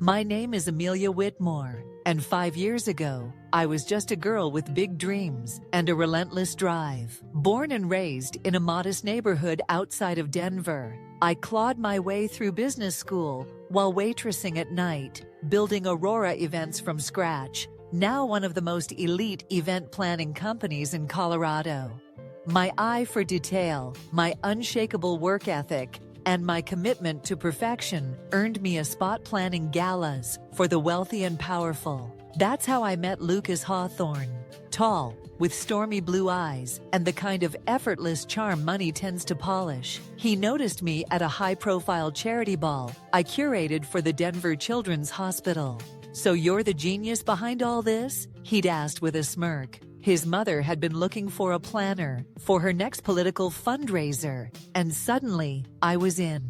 My name is Amelia Whitmore, and 5 years ago, I was just a girl with big dreams and a relentless drive. Born and raised in a modest neighborhood outside of Denver, I clawed my way through business school while waitressing at night, building Aurora events from scratch, now one of the most elite event planning companies in Colorado. My eye for detail, my unshakable work ethic, and my commitment to perfection earned me a spot planning galas for the wealthy and powerful. That's how I met Lucas Hawthorne. Tall, with stormy blue eyes, and the kind of effortless charm money tends to polish. He noticed me at a high-profile charity ball I curated for the Denver Children's Hospital. "So you're the genius behind all this?" he'd asked with a smirk. His mother had been looking for a planner for her next political fundraiser, and suddenly, I was in.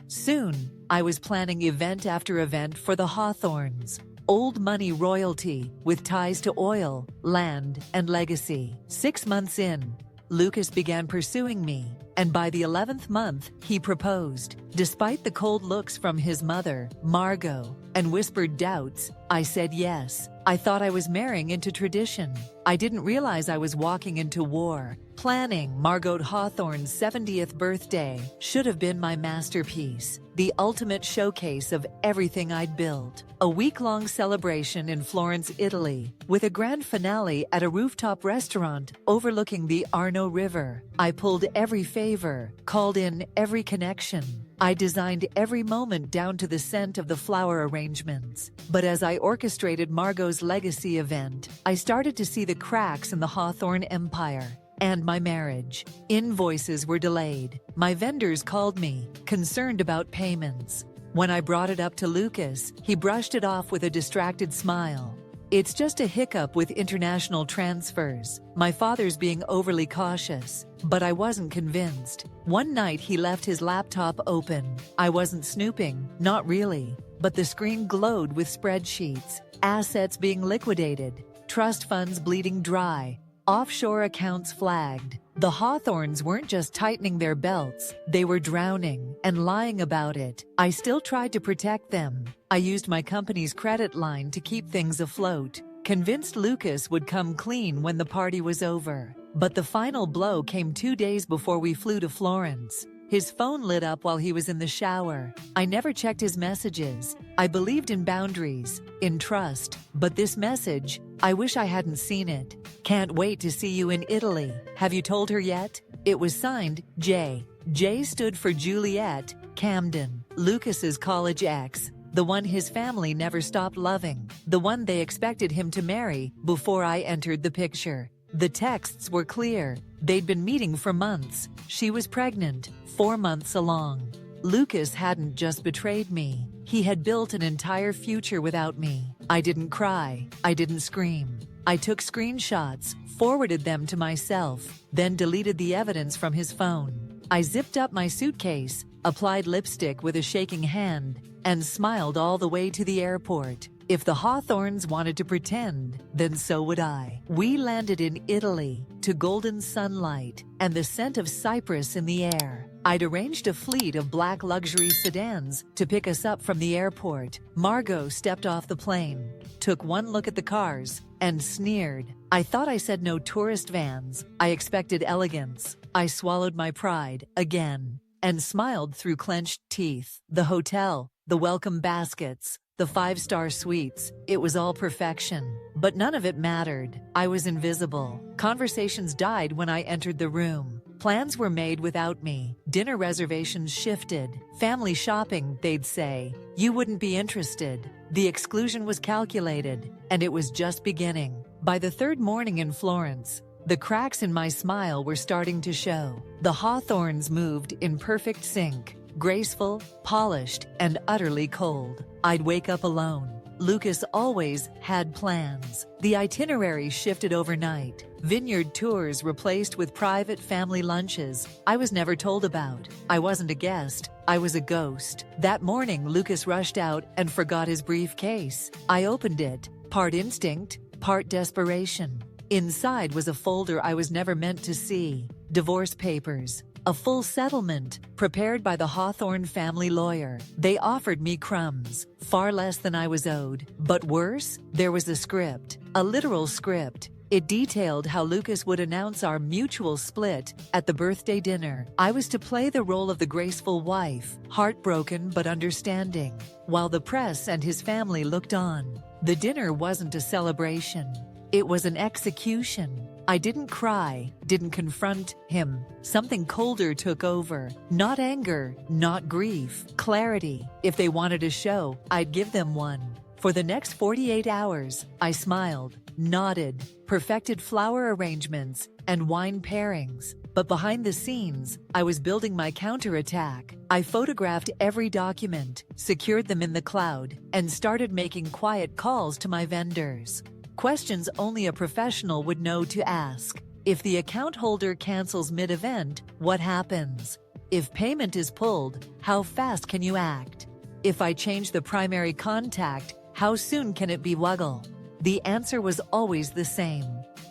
Soon, I was planning event after event for the Hawthornes, old money royalty with ties to oil, land, and legacy. 6 months in, Lucas began pursuing me, and by the 11th month, he proposed. Despite the cold looks from his mother, Margot, and whispered doubts, I said yes. I thought I was marrying into tradition. I didn't realize I was walking into war. Planning Margot Hawthorne's 70th birthday should have been my masterpiece, the ultimate showcase of everything I'd built. A week-long celebration in Florence, Italy, with a grand finale at a rooftop restaurant overlooking the Arno River. I pulled every favor, called in every connection. I designed every moment down to the scent of the flower arrangements. But as I orchestrated Margot's legacy event, I started to see the cracks in the Hawthorne empire and my marriage. Invoices were delayed. My vendors called me, concerned about payments. When I brought it up to Lucas, he brushed it off with a distracted smile. "It's just a hiccup with international transfers." My father's being overly cautious, but I wasn't convinced. One night he left his laptop open. I wasn't snooping, not really, but the screen glowed with spreadsheets, assets being liquidated, trust funds bleeding dry, offshore accounts flagged. The Hawthornes weren't just tightening their belts, they were drowning and lying about it. I still tried to protect them. I used my company's credit line to keep things afloat, convinced Lucas would come clean when the party was over. But the final blow came 2 days before we flew to Florence. His phone lit up while he was in the shower. I never checked his messages. I believed in boundaries, in trust. But this message, I wish I hadn't seen it. "Can't wait to see you in Italy. Have you told her yet?" It was signed J. J stood for Juliet Camden, Lucas's college ex, the one his family never stopped loving, the one they expected him to marry before I entered the picture. The texts were clear. They'd been meeting for months. She was pregnant, 4 months along. Lucas hadn't just betrayed me. He had built an entire future without me. I didn't cry. I didn't scream. I took screenshots, forwarded them to myself, then deleted the evidence from his phone. I zipped up my suitcase, applied lipstick with a shaking hand, and smiled all the way to the airport. If the Hawthornes wanted to pretend, then so would I. We landed in Italy, to golden sunlight and the scent of cypress in the air. I'd arranged a fleet of black luxury sedans to pick us up from the airport. Margot stepped off the plane, took one look at the cars, and sneered. I thought I said no tourist vans. I expected elegance. I swallowed my pride, again, and smiled through clenched teeth. The hotel, the welcome baskets, the 5-star suites, it was all perfection. But none of it mattered. I was invisible. Conversations died when I entered the room. Plans were made without me. Dinner reservations shifted. Family shopping, they'd say. You wouldn't be interested. The exclusion was calculated, and it was just beginning. By the 3rd morning in Florence, the cracks in my smile were starting to show. The Hawthornes moved in perfect sync. Graceful, polished, and utterly cold. I'd wake up alone. Lucas always had plans. The itinerary shifted overnight. Vineyard tours replaced with private family lunches I was never told about. I wasn't a guest. I was a ghost. That morning, Lucas rushed out and forgot his briefcase. I opened it, part instinct, part desperation. Inside was a folder I was never meant to see. Divorce papers, A full settlement, prepared by the Hawthorne family lawyer. They offered me crumbs, far less than I was owed. But worse, there was a script, a literal script. It detailed how Lucas would announce our mutual split at the birthday dinner. I was to play the role of the graceful wife, heartbroken but understanding, while the press and his family looked on. The dinner wasn't a celebration. It was an execution. I didn't cry, didn't confront him. Something colder took over. Not anger, not grief, clarity. If they wanted a show, I'd give them one. For the next 48 hours, I smiled, nodded, perfected flower arrangements and wine pairings. But behind the scenes, I was building my counterattack. I photographed every document, secured them in the cloud, and started making quiet calls to my vendors. Questions only a professional would know to ask. If the account holder cancels mid-event, what happens? If payment is pulled, how fast can you act? If I change the primary contact, how soon can it be wuggle? The answer was always the same.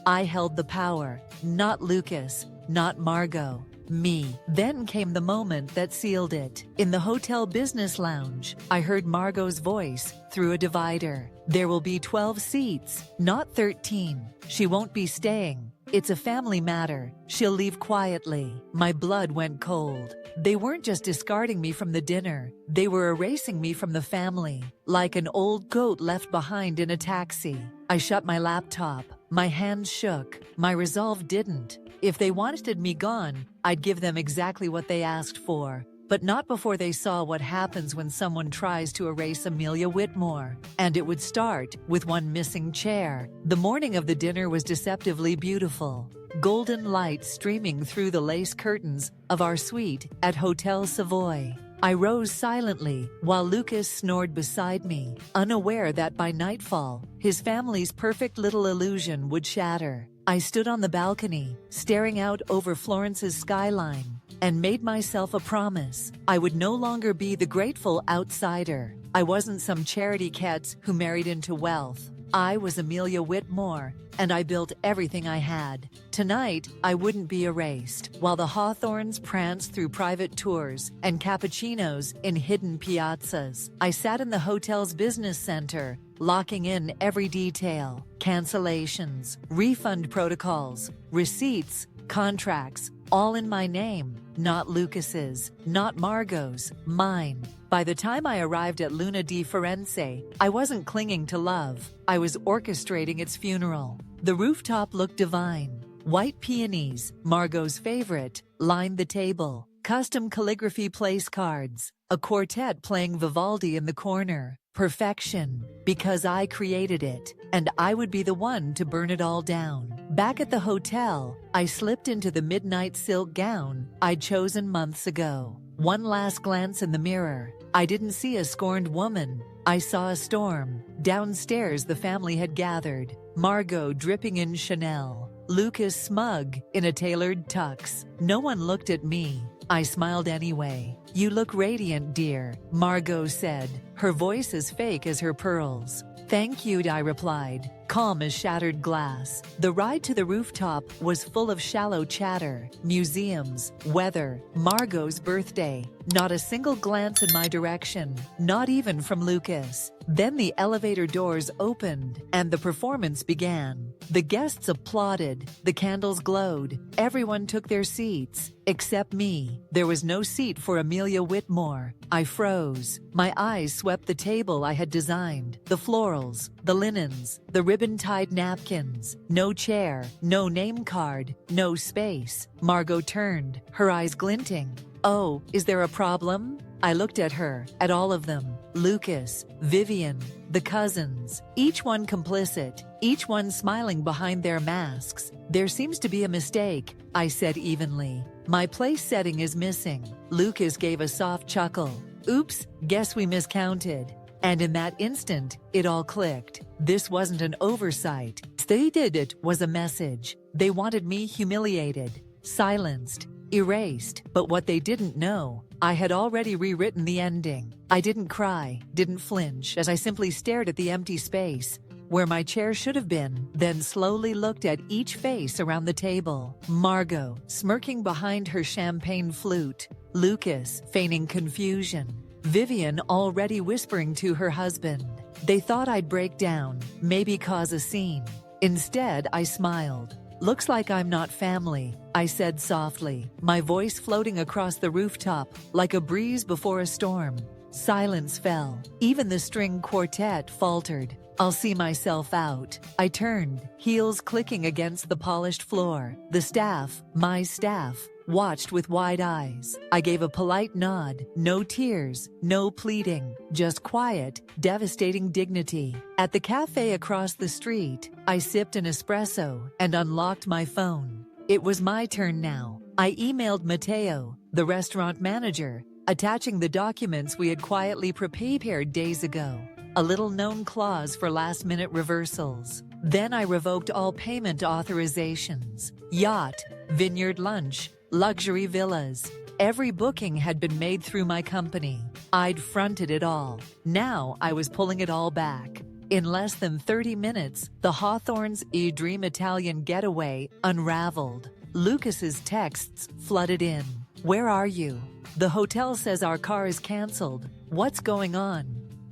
I held the power, not Lucas, not Margot. Me. Then came the moment that sealed it. In the hotel business lounge, I heard Margot's voice through a divider. There will be 12 seats, not 13. She won't be staying. It's a family matter. She'll leave quietly. My blood went cold. They weren't just discarding me from the dinner. They were erasing me from the family, like an old goat left behind in a taxi. I shut my laptop. My hands shook. My resolve didn't. If they wanted me gone, I'd give them exactly what they asked for. But not before they saw what happens when someone tries to erase Amelia Whitmore. And it would start with one missing chair. The morning of the dinner was deceptively beautiful. Golden light streaming through the lace curtains of our suite at Hotel Savoy. I rose silently while Lucas snored beside me, unaware that by nightfall, his family's perfect little illusion would shatter. I stood on the balcony, staring out over Florence's skyline, and made myself a promise. I would no longer be the grateful outsider. I wasn't some charity cat who married into wealth. I was Amelia Whitmore, and I built everything I had. Tonight, I wouldn't be erased. While the Hawthorns pranced through private tours and cappuccinos in hidden piazzas, I sat in the hotel's business center, locking in every detail. Cancellations, refund protocols, receipts, contracts, all in my name. Not Lucas's, not Margot's, mine. By the time I arrived at Luna di Firenze, I wasn't clinging to love. I was orchestrating its funeral. The rooftop looked divine. White peonies, Margot's favorite, lined the table. Custom calligraphy place cards. A quartet playing Vivaldi in the corner. Perfection, because I created it, and I would be the one to burn it all down. Back at the hotel, I slipped into the midnight silk gown I'd chosen months ago. One last glance in the mirror. I didn't see a scorned woman. I saw a storm. Downstairs, the family had gathered. Margot dripping in Chanel. Lucas smug in a tailored tux. No one looked at me. I smiled anyway. "You look radiant, dear," Margot said, her voice as fake as her pearls. "Thank you," I replied, calm as shattered glass. The ride to the rooftop was full of shallow chatter, museums, weather, Margot's birthday. Not a single glance in my direction, not even from Lucas. Then the elevator doors opened, and the performance began. The guests applauded, the candles glowed, everyone took their seats, except me. There was no seat for Amelia Whitmore. I froze. My eyes swept the table I had designed, the florals, the linens, the ribbon-tied napkins. No chair, no name card, no space. Margot turned, her eyes glinting. "Oh, is there a problem?" I looked at her, at all of them. Lucas, Vivian, the cousins, each one complicit, each one smiling behind their masks. "There seems to be a mistake," I said evenly. "My place setting is missing." Lucas gave a soft chuckle. "Oops, guess we miscounted." And in that instant, it all clicked. This wasn't an oversight. It was a message. They wanted me humiliated, silenced, erased. But what they didn't know, I had already rewritten the ending. I didn't cry, didn't flinch, as I simply stared at the empty space, where my chair should have been, then slowly looked at each face around the table. Margot, smirking behind her champagne flute. Lucas, feigning confusion. Vivian already whispering to her husband. They thought I'd break down, maybe cause a scene. Instead, I smiled. "Looks like I'm not family," I said softly, my voice floating across the rooftop like a breeze before a storm. Silence fell. Even the string quartet faltered. "I'll see myself out." I turned, heels clicking against the polished floor. The staff, my staff, watched with wide eyes. I gave a polite nod. No tears, no pleading, just quiet, devastating dignity. At the cafe across the street, I sipped an espresso and unlocked my phone. It was my turn now. I emailed Matteo, the restaurant manager, attaching the documents we had quietly prepared days ago. A little-known clause for last-minute reversals. Then I revoked all payment authorizations. Yacht, vineyard lunch, luxury villas. Every booking had been made through my company. I'd fronted it all. Now I was pulling it all back. In less than 30 minutes, the Hawthorne's dream Italian getaway unraveled. Lucas's texts flooded in. "Where are you? The hotel says our car is canceled. What's going on?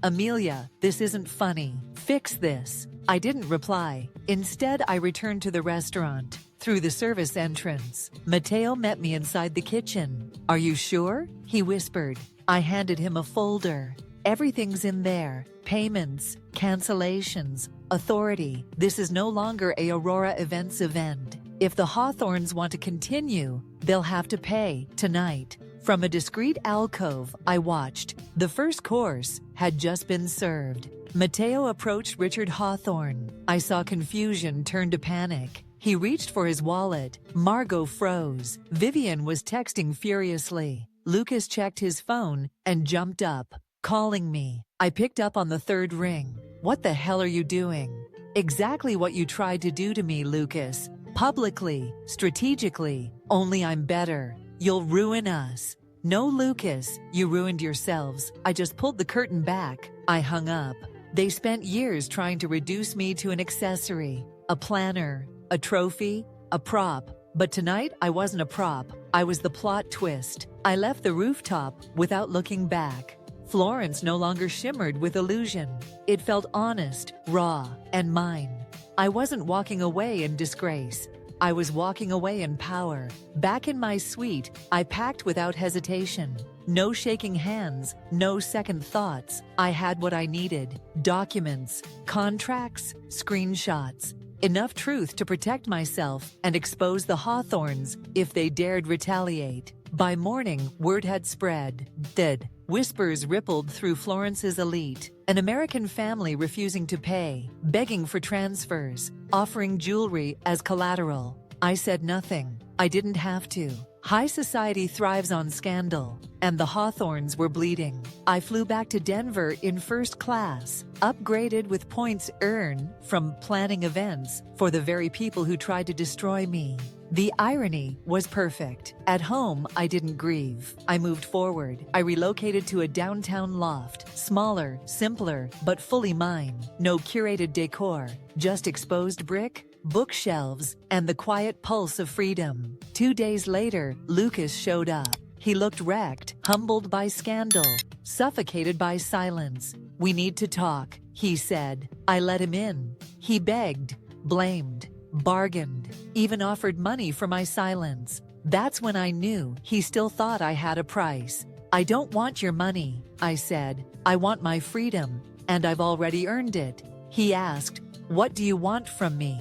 Amelia, this isn't funny. Fix this." I didn't reply. Instead, I returned to the restaurant. Through the service entrance, Matteo met me inside the kitchen. "Are you sure?" he whispered. I handed him a folder. "Everything's in there. Payments, cancellations, authority. This is no longer a Aurora Events event. If the Hawthornes want to continue, they'll have to pay tonight." From a discreet alcove, I watched. The first course had just been served. Matteo approached Richard Hawthorne. I saw confusion turn to panic. He reached for his wallet. Margot froze. Vivian was texting furiously. Lucas checked his phone and jumped up, calling me. I picked up on the third ring. "What the hell are you doing?" "Exactly what you tried to do to me, Lucas. Publicly, strategically, only I'm better. You'll ruin us." "No, Lucas, you ruined yourselves. I just pulled the curtain back." I hung up. They spent years trying to reduce me to an accessory, a planner, a trophy, a prop. But tonight I wasn't a prop. I was the plot twist. I left the rooftop without looking back. Florence no longer shimmered with illusion. It felt honest, raw, and mine. I wasn't walking away in disgrace. I was walking away in power. Back in my suite, I packed without hesitation. No shaking hands, no second thoughts. I had what I needed: documents, contracts, screenshots. Enough truth to protect myself and expose the Hawthornes if they dared retaliate. By morning, word had spread. Dead. Whispers rippled through Florence's elite. An American family refusing to pay, begging for transfers, offering jewelry as collateral. I said nothing. I didn't have to. High society thrives on scandal, and the Hawthornes were bleeding. I flew back to Denver in first class, upgraded with points earned from planning events for the very people who tried to destroy me. The irony was perfect. At home, I didn't grieve. I moved forward. I relocated to a downtown loft, smaller, simpler, but fully mine. No curated decor, just exposed brick, bookshelves, and the quiet pulse of freedom. 2 days later, Lucas showed up. He looked wrecked, humbled by scandal, suffocated by silence. "We need to talk," he said. I let him in. He begged, blamed, bargained, even offered money for my silence. That's when I knew he still thought I had a price. "I don't want your money," I said. "I want my freedom, and I've already earned it." He asked, "What do you want from me?"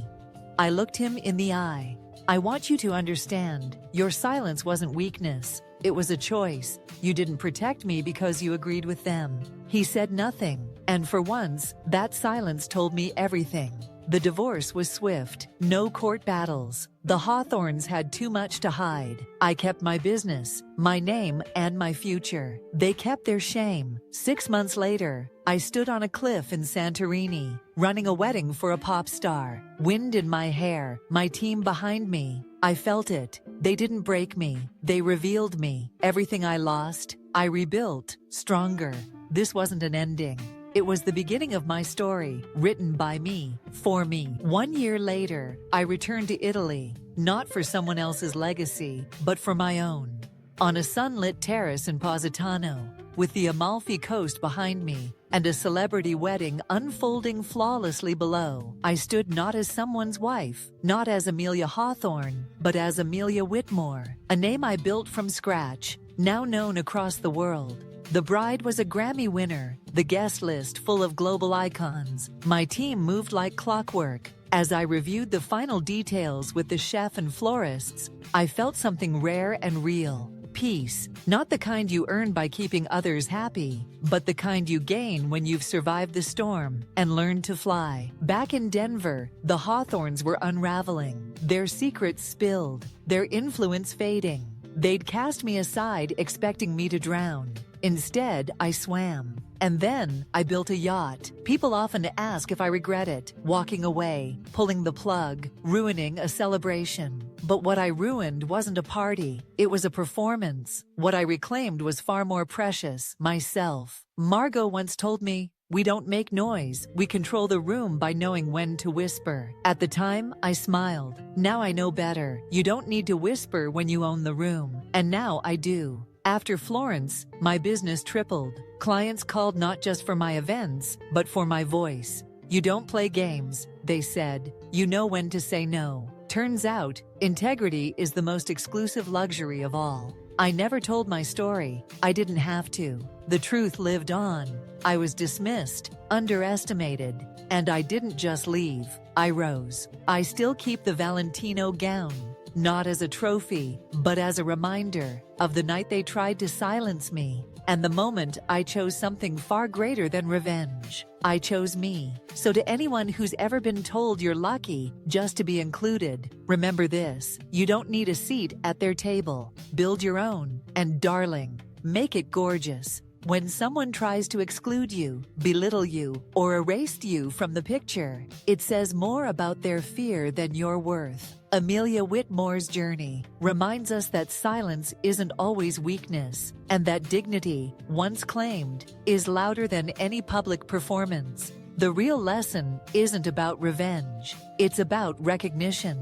I looked him in the eye. "I want you to understand, your silence wasn't weakness. It was a choice. You didn't protect me because you agreed with them." He said nothing, and for once, that silence told me everything. The divorce was swift. No court battles. The Hawthornes had too much to hide. I kept my business, my name, and my future. They kept their shame. 6 months later, I stood on a cliff in Santorini, running a wedding for a pop star. Wind in my hair, my team behind me. I felt it. They didn't break me. They revealed me. Everything I lost, I rebuilt, stronger. This wasn't an ending. It was the beginning of my story, written by me, for me. 1 year later, I returned to Italy, not for someone else's legacy, but for my own. On a sunlit terrace in Positano, with the Amalfi Coast behind me and a celebrity wedding unfolding flawlessly below, I stood not as someone's wife, not as Amelia Hawthorne, but as Amelia Whitmore, a name I built from scratch, now known across the world. The bride was a Grammy winner, the guest list full of global icons. My team moved like clockwork. As I reviewed the final details with the chef and florists, I felt something rare and real. Peace, not the kind you earn by keeping others happy, but the kind you gain when you've survived the storm and learned to fly. Back in Denver, the Hawthorns were unraveling, their secrets spilled, their influence fading. They'd cast me aside expecting me to drown. Instead, I swam. And then I built a yacht. People often ask if I regret it, walking away, pulling the plug, ruining a celebration. But what I ruined wasn't a party, it was a performance. What I reclaimed was far more precious, myself. Margot once told me, "We don't make noise, we control the room by knowing when to whisper." At the time, I smiled. Now I know better. You don't need to whisper when you own the room. And now I do. After Florence, my business tripled. Clients called not just for my events, but for my voice. "You don't play games," they said. "You know when to say no." Turns out, integrity is the most exclusive luxury of all. I never told my story. I didn't have to. The truth lived on. I was dismissed, underestimated, and I didn't just leave. I rose. I still keep the Valentino gown. Not as a trophy, but as a reminder of the night they tried to silence me, and the moment I chose something far greater than revenge. I chose me. So to anyone who's ever been told you're lucky just to be included, remember this: you don't need a seat at their table. Build your own, and darling, make it gorgeous. When someone tries to exclude you, belittle you, or erase you from the picture, it says more about their fear than your worth. Amelia Whitmore's journey reminds us that silence isn't always weakness, and that dignity, once claimed, is louder than any public performance. The real lesson isn't about revenge, it's about recognition.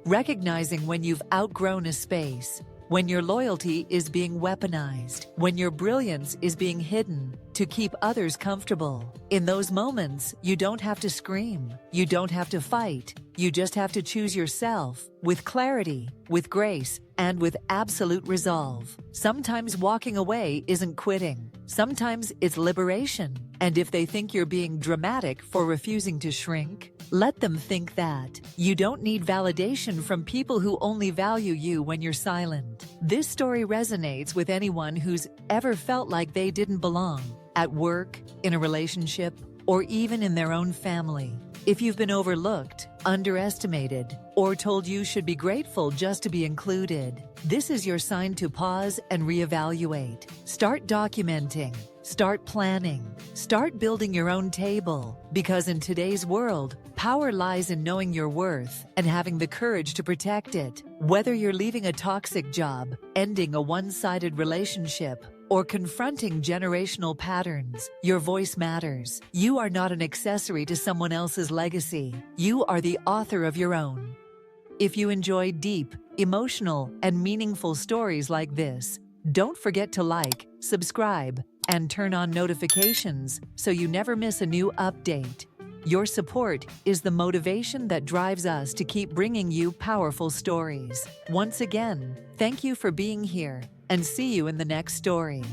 Recognizing when you've outgrown a space, when your loyalty is being weaponized, when your brilliance is being hidden to keep others comfortable. In those moments, you don't have to scream, you don't have to fight, you just have to choose yourself, with clarity, with grace, and with absolute resolve. Sometimes walking away isn't quitting, sometimes it's liberation. And if they think you're being dramatic for refusing to shrink, let them think that. You don't need validation from people who only value you when you're silent. This story resonates with anyone who's ever felt like they didn't belong, at work, in a relationship, or even in their own family. If you've been overlooked, underestimated, or told you should be grateful just to be included, this is your sign to pause and reevaluate. Start documenting. Start planning. Start building your own table. Because in today's world, power lies in knowing your worth and having the courage to protect it. Whether you're leaving a toxic job, ending a one-sided relationship, or confronting generational patterns, your voice matters. You are not an accessory to someone else's legacy. You are the author of your own. If you enjoy deep, emotional, and meaningful stories like this, don't forget to like, subscribe, and turn on notifications so you never miss a new update. Your support is the motivation that drives us to keep bringing you powerful stories. Once again, thank you for being here, and see you in the next story.